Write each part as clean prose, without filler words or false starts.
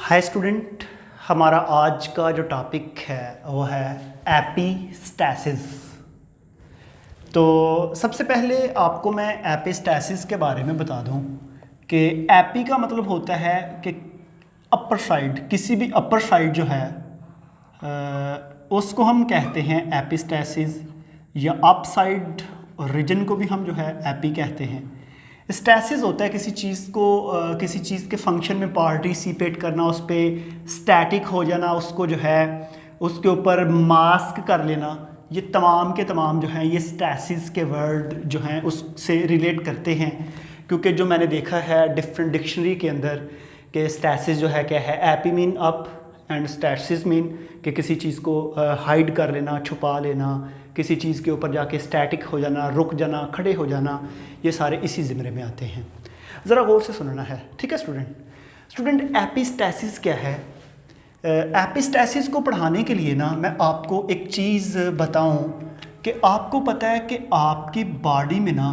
Hi student, हमारा आज का जो टॉपिक है वो है एपिस्टैसिस। तो सबसे पहले आपको मैं एपिस्टैसिस के बारे में बता दूं कि एपी का मतलब होता है कि अपर साइड, किसी भी अपर साइड जो है उसको हम कहते हैं एपिस्टैसिस, या अप साइड रीजन को भी हम जो है एपी कहते हैं। स्टैसिस होता है किसी चीज़ को किसी चीज़ के फंक्शन में पार्टिसिपेट करना, उस पर स्टैटिक हो जाना, उसको जो है उसके ऊपर मास्क कर लेना। ये तमाम के तमाम जो हैं ये स्टैसिस के वर्ड जो हैं उससे रिलेट करते हैं, क्योंकि जो मैंने देखा है डिफरेंट डिक्शनरी के अंदर कि स्टैसिस जो है क्या है, AP mean up and stasis mean कि किसी चीज़ को हाइड कर लेना, छुपा लेना, किसी चीज़ के ऊपर जाके स्टैटिक हो जाना, रुक जाना, खड़े हो जाना, ये सारे इसी ज़िम्रे में आते हैं। ज़रा गौर से सुनना है, ठीक है स्टूडेंट एपिस्टैसिस क्या है? एपिस्टैसिस को पढ़ाने के लिए ना मैं आपको एक चीज़ बताऊं कि आपको पता है कि आपकी बॉडी में ना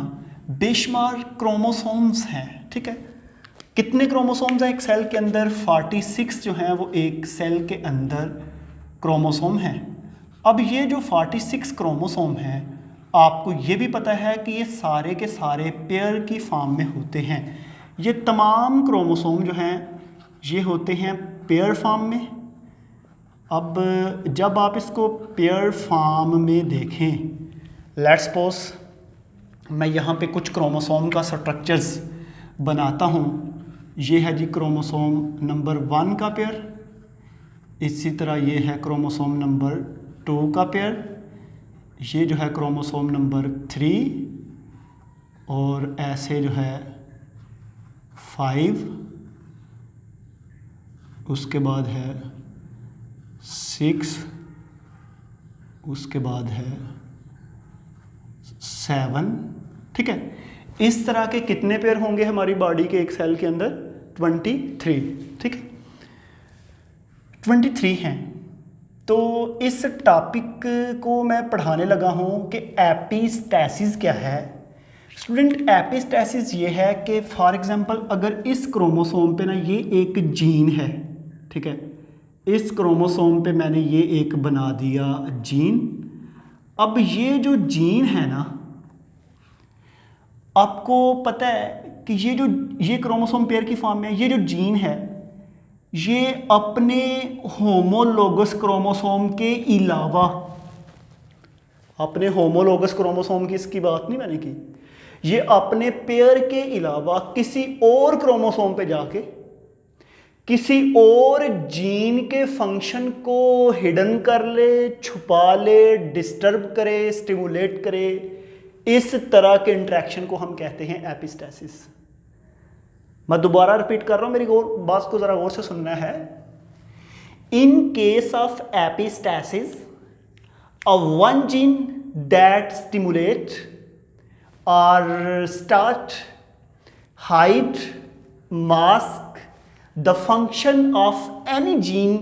बेशुमार क्रोमोसोम्स हैं, ठीक है। कितने क्रोमोसोम्स हैं एक सेल के अंदर? 46 जो हैं वो एक सेल के अंदर क्रोमोसोम हैं। अब ये जो 46 क्रोमोसोम हैं, आपको ये भी पता है कि ये सारे के सारे पेयर की फॉर्म में होते हैं। ये तमाम क्रोमोसोम जो हैं ये होते हैं पेयर फॉर्म में। अब जब आप इसको पेयर फॉर्म में देखें, लेट्स सपोज मैं यहाँ पे कुछ क्रोमोसोम का स्ट्रक्चर्स बनाता हूँ। ये है जी क्रोमोसोम नंबर 1 का पेयर, इसी तरह ये है क्रोमोसोम नंबर 2 का पेयर, ये जो है क्रोमोसोम नंबर 3, और ऐसे जो है 5, उसके बाद है 6, उसके बाद है 7, ठीक है। इस तरह के कितने पेयर होंगे हमारी बॉडी के एक सेल के अंदर? 23, ठीक है, 23 हैं। तो इस टॉपिक को मैं पढ़ाने लगा हूँ कि एपिस्टैसिस क्या है। स्टूडेंट एपिस्टैसिस ये है कि फॉर एग्जांपल अगर इस क्रोमोसोम पे ना ये एक जीन है, ठीक है, इस क्रोमोसोम पे मैंने ये एक बना दिया जीन। अब ये जो जीन है ना, आपको पता है कि ये क्रोमोसोम पेयर की फॉर्म में ये जो जीन है ये अपने होमोलोगस क्रोमोसोम के अलावा, अपने होमोलोगस क्रोमोसोम की इसकी बात नहीं मैंने की, ये अपने पेयर के अलावा किसी और क्रोमोसोम पे जाके किसी और जीन के फंक्शन को हिडन कर ले, छुपा ले, डिस्टर्ब करे, स्टिमुलेट करे। इस तरह के इंटरेक्शन को हम कहते हैं एपिस्टैसिस। मैं दोबारा रिपीट कर रहा हूं, मेरी बात को जरा गौर से सुनना है। In case of epistasis, a one gene that stimulate और start, hide, mask the function of any gene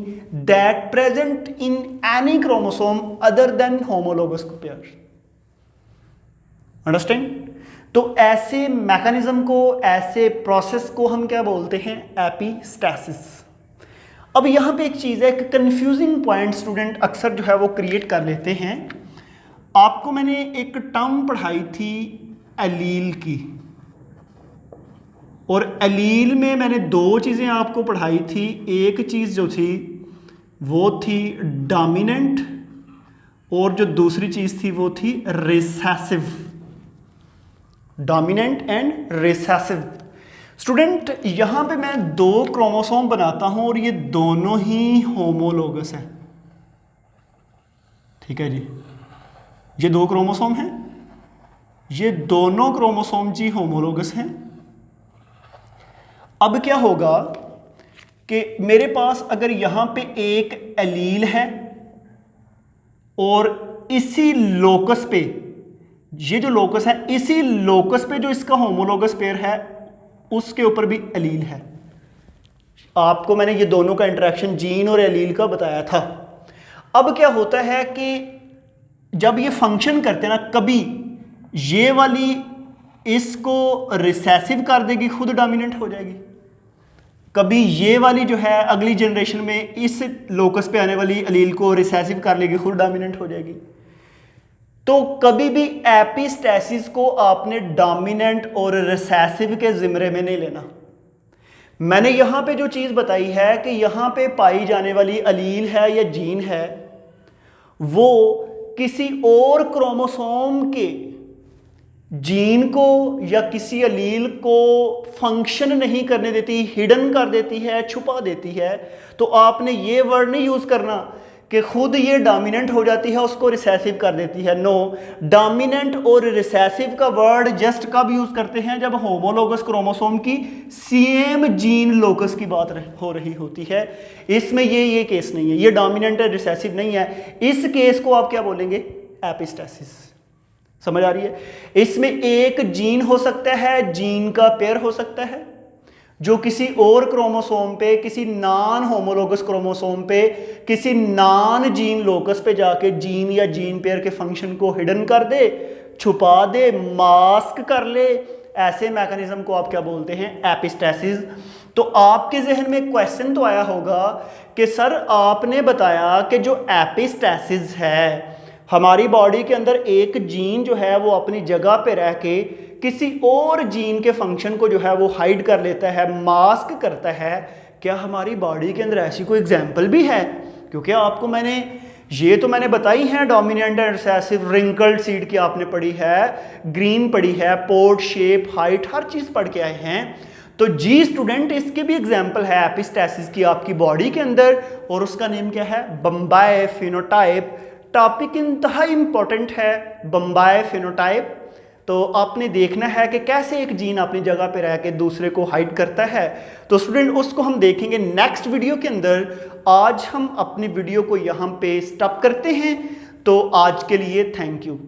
that present in any chromosome other than homologous pair. Understand? तो ऐसे मैकेनिज्म को, ऐसे प्रोसेस को हम क्या बोलते हैं? एपिस्टैसिस। अब यहां पे एक चीज है, एक कंफ्यूजिंग पॉइंट स्टूडेंट अक्सर जो है वो क्रिएट कर लेते हैं। आपको मैंने एक टर्म पढ़ाई थी एलील की, और एलील में मैंने 2 चीज़ें आपको पढ़ाई थी। एक चीज़ जो थी वो थी डोमिनेंट, और जो दूसरी चीज़ थी वो थी recessive. Dominant and recessive. Student यहाँ पे मैं 2 क्रोमोसोम बनाता हूँ और ये दोनों ही होमोलोगस है, ठीक है जी। ये 2 क्रोमोसोम हैं, ये दोनों क्रोमोसोम जी होमोलोगस हैं। अब क्या होगा कि मेरे पास अगर यहां पे एक एलील है और इसी लोकस पे, ये जो लोकस है, इसी लोकस पे जो इसका होमोलोगस पेयर है उसके ऊपर भी एलील है। आपको मैंने ये दोनों का इंटरेक्शन जीन और एलील का बताया था। अब क्या होता है कि जब ये फंक्शन करते हैं ना, कभी ये वाली इसको रिसेसिव कर देगी, खुद डोमिनेंट हो जाएगी, कभी ये वाली जो है अगली जनरेशन में इस लोकस पे आने वाली अलील को रिसेसिव कर लेगी, खुद डोमिनेंट हो जाएगी। तो कभी भी एपिस्टेसिस को आपने डोमिनेंट और रिसेसिव के जिम्मे में नहीं लेना। मैंने यहां पे जो चीज बताई है कि यहां पे पाई जाने वाली अलील है या जीन है, वो किसी और क्रोमोसोम के जीन को या किसी अलील को फंक्शन नहीं करने देती, हिडन कर देती है, छुपा देती है। तो आपने ये वर्ड नहीं यूज करना कि खुद ये डोमिनेंट हो जाती है उसको रिसेसिव कर देती है। नो, डोमिनेंट और रिसेसिव का वर्ड जस्ट कब यूज करते हैं, जब होमोलोगस क्रोमोसोम की सेम जीन लोकस की बात हो रही होती है। इसमें ये केस नहीं है, ये डोमिनेंट और रिसेसिव नहीं है। इस केस को आप क्या बोलेंगे, एपिस्टेसिस। समझ आ रही है? इसमें एक जीन हो सकता है, जीन का पेयर हो सकता है जो किसी और क्रोमोसोम पे, किसी नॉन होमोलोगस क्रोमोसोम पे, किसी नॉन जीन लोकस पे जाके जीन या जीन पेयर के फंक्शन को हिडन कर दे, छुपा दे, मास्क कर ले। ऐसे मैकेनिज्म को आप क्या बोलते हैं, एपिस्टेसिस। तो आपके जहन में क्वेश्चन तो आया होगा कि सर आपने बताया कि जो एपिस्टेसिस है, हमारी बॉडी के अंदर एक जीन जो है वो अपनी जगह पे रह के किसी और जीन के फंक्शन को जो है वो हाइड कर लेता है, मास्क करता है। क्या हमारी बॉडी के अंदर ऐसी कोई एग्जाम्पल भी है? क्योंकि आपको मैंने बताई है dominant and recessive, wrinkled seed की आपने पढ़ी है, ग्रीन पढ़ी है, पोर्ट, शेप, हाइट, हर चीज पढ़ के आए हैं। तो जी स्टूडेंट, इसके भी एग्जाम्पल है एपिस्टेसिस की आपकी बॉडी के अंदर, और उसका नेम क्या है, बम्बाई फिनोटाइप। टॉपिक इंतहा इंपॉर्टेंट है, बम्बाई फिनोटाइप। तो आपने देखना है कि कैसे एक जीन अपनी जगह पे रह के दूसरे को हाइड करता है। तो स्टूडेंट उसको हम देखेंगे नेक्स्ट वीडियो के अंदर। आज हम अपनी वीडियो को यहाँ पे स्टॉप करते हैं। तो आज के लिए थैंक यू।